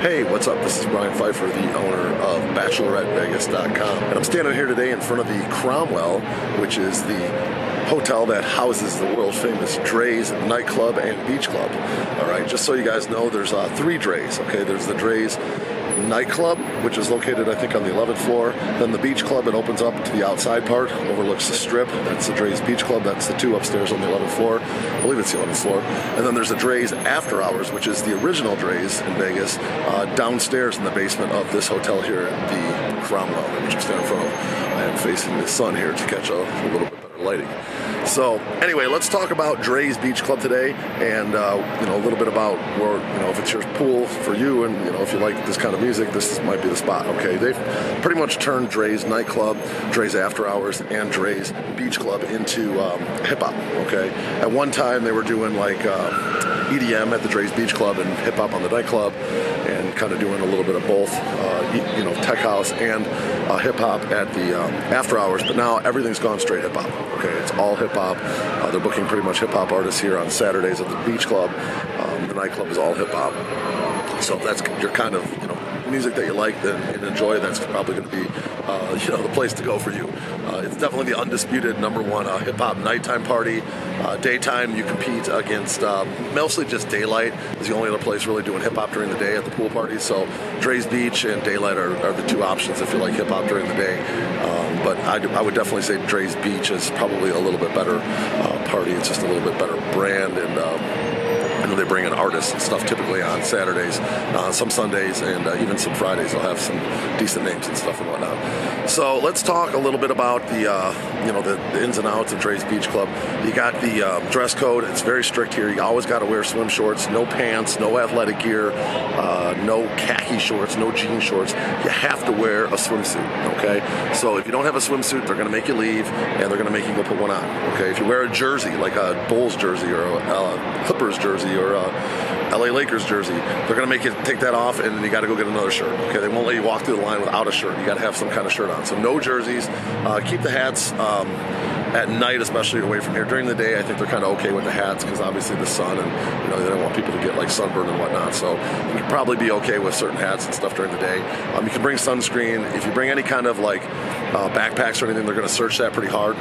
Hey, what's up? This is Pfeiffer, the owner of BacheloretteVegas.com. And I'm standing here today in front of the Cromwell, which is the hotel that houses the world famous Drai's Nightclub and Beach Club. All right, just so you guys know, there's three Drai's, okay? There's the Drai's Nightclub, which is located, I think, on the 11th floor. Then the Beach Club, it opens up to the outside part, overlooks the strip. That's the Drai's Beach Club. That's the two upstairs on the 11th floor. I believe it's the 11th floor. And then there's the Drai's After Hours, which is the original Drai's in Vegas, downstairs in the basement of this hotel here at the Cromwell, which I'm standing in front of. I am facing the sun here to catch a little bit better lighting. So anyway, let's talk about Drai's Beach Club today, and a little bit about where, if it's your pool for you, and if you like this kind of music, this might be the spot. Okay, they've pretty much turned Drai's Nightclub, Drai's After Hours, and Drai's Beach Club into hip hop. Okay, at one time they were doing like EDM at the Drai's Beach Club and hip hop on the nightclub, and kind of doing a little bit of both, tech house and hip hop at the After Hours. But now everything's gone straight hip hop. Okay, it's all hip hop. They're booking pretty much hip hop artists here on Saturdays at the Beach Club. The nightclub is all hip hop. So if that's your kind of music that you like and enjoy, that's probably going to be the place to go for you. It's definitely the undisputed #1 hip hop nighttime party. Daytime you compete against mostly just Daylight is the only other place really doing hip hop during the day at the pool parties. So Drai's Beach and Daylight are the two options if you like hip hop during the day. But I would definitely say Drai's Beach is probably a little bit better party. It's just a little bit better brand, and I know they bring in artists and stuff typically on Saturdays, some Sundays, and even some Fridays. They'll have some decent names and stuff and whatnot. So let's talk a little bit about the ins and outs of Drai's Beach Club. You got the dress code. It's very strict here. You always got to wear swim shorts, no pants, no athletic gear, no khaki shorts, no jean shorts. You have to wear a swimsuit, okay? So if you don't have a swimsuit, they're going to make you leave, and they're going to make you go put one on, okay? If you wear a jersey, like a Bulls jersey or a Clippers jersey or a LA Lakers jersey, they're going to make you take that off, and then you got to go get another shirt, okay? They won't let you walk through the line without a shirt. You got to have some kind of shirt on. So no jerseys. Keep the hats at night, especially away from here. During the day, I think they're kind of okay with the hats because obviously the sun, and they don't want people to get like sunburn and whatnot. So you can probably be okay with certain hats and stuff during the day. You can bring sunscreen. If you bring any kind of like backpacks or anything, they're going to search that pretty hard.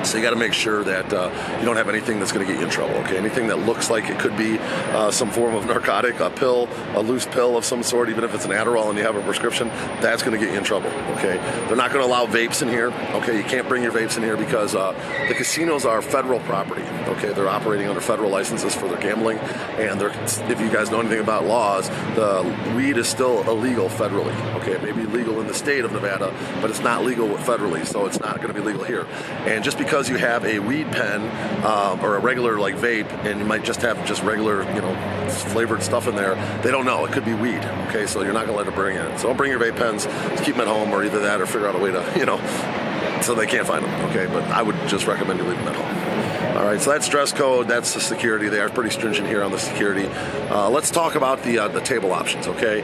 So you got to make sure that you don't have anything that's going to get you in trouble, okay? Anything that looks like it could be some form of narcotic, a pill, a loose pill of some sort, even if it's an Adderall and you have a prescription, that's going to get you in trouble, okay? They're not going to allow vapes in here, okay? You can't bring your vapes in here because the casinos are federal property, okay? They're operating under federal licenses for their gambling, and if you guys know anything about laws, the weed is still illegal federally, okay? It may be legal in the state of Nevada, but it's not legal federally, so it's not going to be legal here. And just because you have a weed pen or a regular like vape, and you might just have just regular flavored stuff in there, they don't know. It could be weed, okay? So you're not going to let them bring it in. So don't bring your vape pens. Just keep them at home, or either that or figure out a way to, so they can't find them, okay? But I would just recommend you leave them at home. All right, so that's dress code. That's the security. They are pretty stringent here on the security. Let's talk about the table options, okay?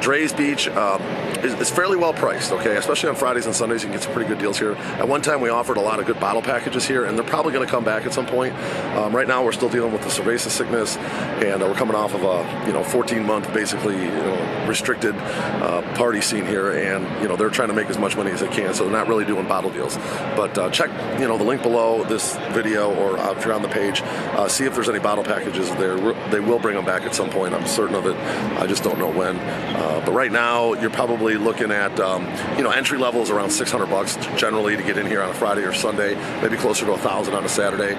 Drai's Beach is fairly well priced, okay? Especially on Fridays and Sundays, you can get some pretty good deals here. At one time, we offered a lot of good bottle packages here, and they're probably going to come back at some point. Right now, we're still dealing with the cerveza sickness, and we're coming off of a 14-month basically restricted party scene here, and they're trying to make as much money as they can, so they're not really doing bottle deals. But check the link below this video, or if you're on the page, see if there's any bottle packages there. They will bring them back at some point. I'm certain of it. I just don't know when. But right now, you're probably looking at entry level is around $600 generally to get in here on a Friday or Sunday, maybe closer to $1,000 on a Saturday.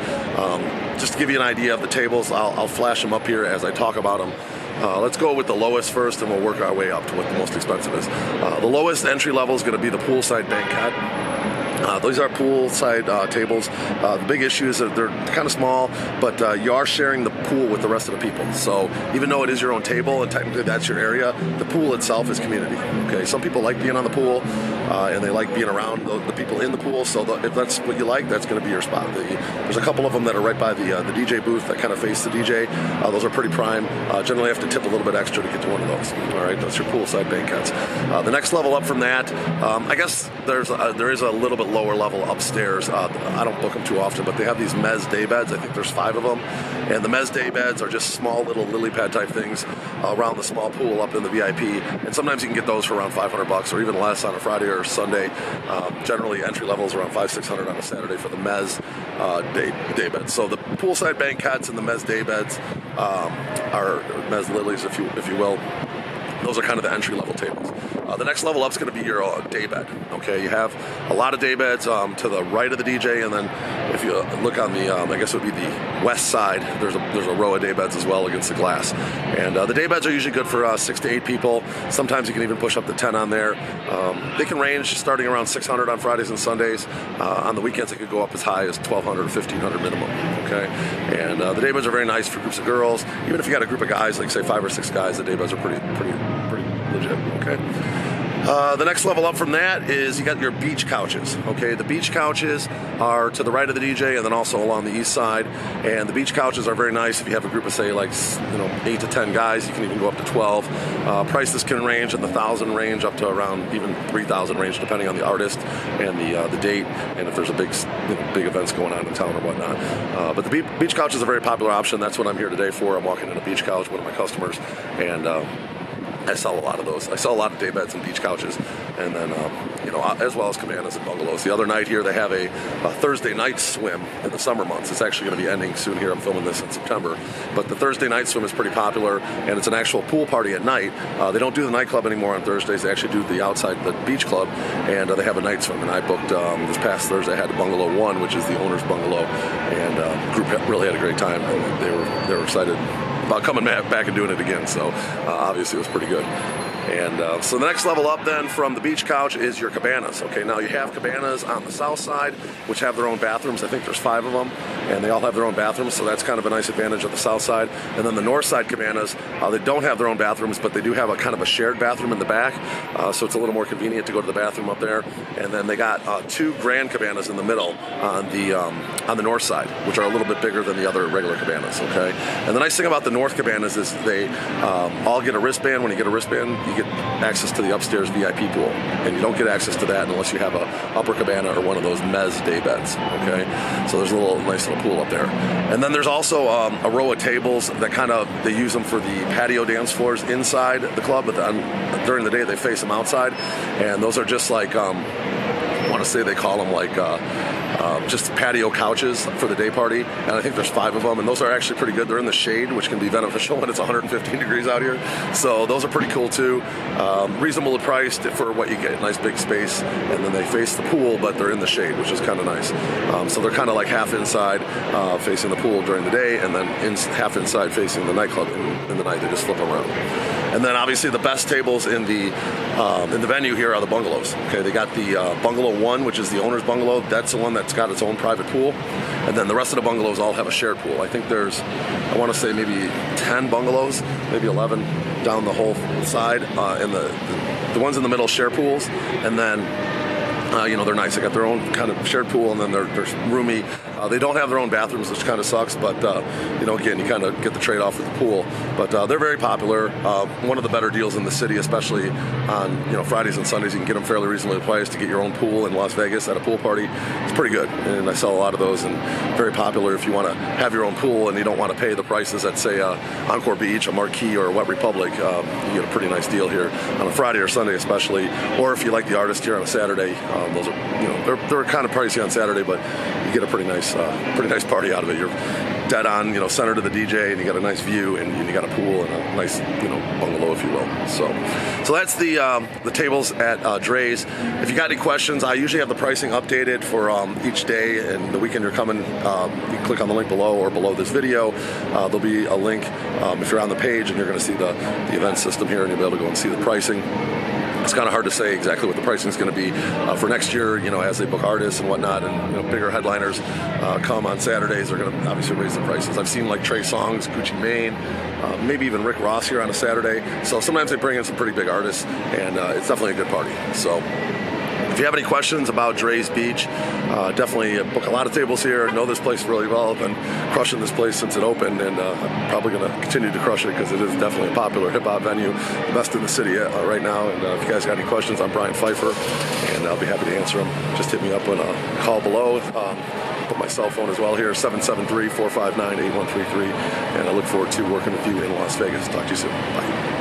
Just to give you an idea of the tables, I'll flash them up here as I talk about them. Let's go with the lowest first, and we'll work our way up to what the most expensive is. The lowest entry level is going to be the poolside banquette. These are poolside tables. The big issue is that they're kind of small, but you are sharing the pool with the rest of the people. So even though it is your own table and technically that's your area, the pool itself is community. Okay, some people like being on the pool and they like being around the people in the pool. So if that's what you like, that's going to be your spot. There's a couple of them that are right by the DJ booth that kind of face the DJ. Those are pretty prime. Generally, you have to tip a little bit extra to get to one of those. All right, that's your poolside banquettes. The next level up from that, I guess there is a little bit lower level upstairs. I don't book them too often, but they have these mezz day beds. I think there's 5 of them. And the mezz day beds are just small little lily pad type things around the small pool up in the VIP. And sometimes you can get those for around $500 or even less on a Friday or Sunday. Generally, entry level is around $500-600 on a Saturday for the mezz day beds. So the poolside banquettes and the mezz day beds are mezz lilies, if you will. Those are kind of the entry-level tables. The next level up is going to be your day bed. Okay, you have a lot of day beds to the right of the DJ, and then if you look on the, I guess it would be the west side, there's a row of day beds as well against the glass. And the day beds are usually good for 6 to 8 people. Sometimes you can even push up to 10 on there. They can range starting around $600 on Fridays and Sundays. On the weekends, it could go up as high as $1,200 or $1,500 minimum. Okay, and the day beds are very nice for groups of girls. Even if you got a group of guys, like say 5 or 6 guys, the day beds are pretty legit. Okay. The next level up from that is you got your beach couches. Okay, the beach couches are to the right of the DJ and then also along the east side. And the beach couches are very nice if you have a group of say 8 to 10 guys. You can even go up to 12. Prices can range in the $1,000 range up to around even $3,000 range, depending on the artist and the date, and if there's a big events going on in town or whatnot. But the beach couch is a very popular option. That's what I'm here today for. I'm walking in a beach couch, one of my customers, and I sell a lot of those. I sell a lot of day beds and beach couches, and then as well as cabanas and bungalows. The other night here they have a Thursday night swim in the summer months. It's actually going to be ending soon here. I'm filming this in September, but the Thursday night swim is pretty popular, and it's an actual pool party at night. They don't do the nightclub anymore on Thursdays. They actually do the outside the beach club, and they have a night swim. And I booked this past Thursday. I had Bungalow 1, which is the owner's bungalow, and the group really had a great time. And they were excited about coming back and doing it again. So obviously it was pretty good. And so the next level up then from the beach couch is your cabanas. Okay, now you have cabanas on the south side, which have their own bathrooms. I think there's 5 of them, and they all have their own bathrooms, so that's kind of a nice advantage of the south side. And then the north side cabanas, they don't have their own bathrooms, but they do have a kind of a shared bathroom in the back, so it's a little more convenient to go to the bathroom up there. And then they got 2 grand cabanas in the middle on the north side, which are a little bit bigger than the other regular cabanas. Okay, and the nice thing about the north cabanas is they all get a wristband. When you get a wristband, you get access to the upstairs VIP pool, and you don't get access to that unless you have a upper cabana or one of those mezz day beds. Okay, so there's a nice little pool up there, and then there's also a row of tables that they use them for the patio dance floors inside the club, but during the day they face them outside, and those are just like I want to say they call them like just patio couches for the day party, and I think there's 5 of them, and those are actually pretty good. They're in the shade, which can be beneficial when it's 115 degrees out here, so those are pretty cool too. Reasonably priced for what you get, nice big space, and then they face the pool, but they're in the shade, which is kind of nice. So they're kind of like half inside facing the pool during the day, and then half inside facing the nightclub in the night. They just flip around. And then obviously the best tables in the venue here are the bungalows. Okay, they got the Bungalow 1, which is the owner's bungalow. That's the one that's got its own private pool. And then the rest of the bungalows all have a shared pool. I think there's, I want to say maybe 10 bungalows, maybe 11 down the whole side. And the ones in the middle share pools. And then they're nice. They got their own kind of shared pool, and then they're roomy. They don't have their own bathrooms, which kind of sucks, but again, you kind of get the trade-off with the pool. But they're very popular. One of the better deals in the city, especially on Fridays and Sundays. You can get them fairly reasonably priced to get your own pool in Las Vegas at a pool party. It's pretty good, and I sell a lot of those, and very popular if you want to have your own pool and you don't want to pay the prices at, say, Encore Beach, a Marquee, or a Wet Republic. You get a pretty nice deal here on a Friday or Sunday, especially, or if you like the artist here on a Saturday. Those are, they're kind of pricey on Saturday, but you get a pretty nice party out of it. You're dead on, center to the DJ, and you got a nice view, and you got a pool and a nice, bungalow, if you will. So that's the tables at Drai's. If you got any questions, I usually have the pricing updated for each day, and the weekend you're coming, you can click on the link below or below this video. There'll be a link if you're on the page, and you're going to see the event system here, and you'll be able to go and see the pricing. It's kind of hard to say exactly what the pricing is going to be for next year, as they book artists and whatnot, and bigger headliners come on Saturdays. They're going to obviously raise the prices. I've seen like Trey Songz, Gucci Mane, maybe even Rick Ross here on a Saturday. So sometimes they bring in some pretty big artists, and it's definitely a good party. So If you have any questions about Drai's Beach, definitely book a lot of tables here. Know this place really well. I've been crushing this place since it opened, and I'm probably going to continue to crush it because it is definitely a popular hip-hop venue, the best in the city right now. And if you guys got any questions, I'm Brian Pfeiffer, and I'll be happy to answer them. Just hit me up on a call below. Put my cell phone as well here, 773-459-8133, and I look forward to working with you in Las Vegas. Talk to you soon. Bye.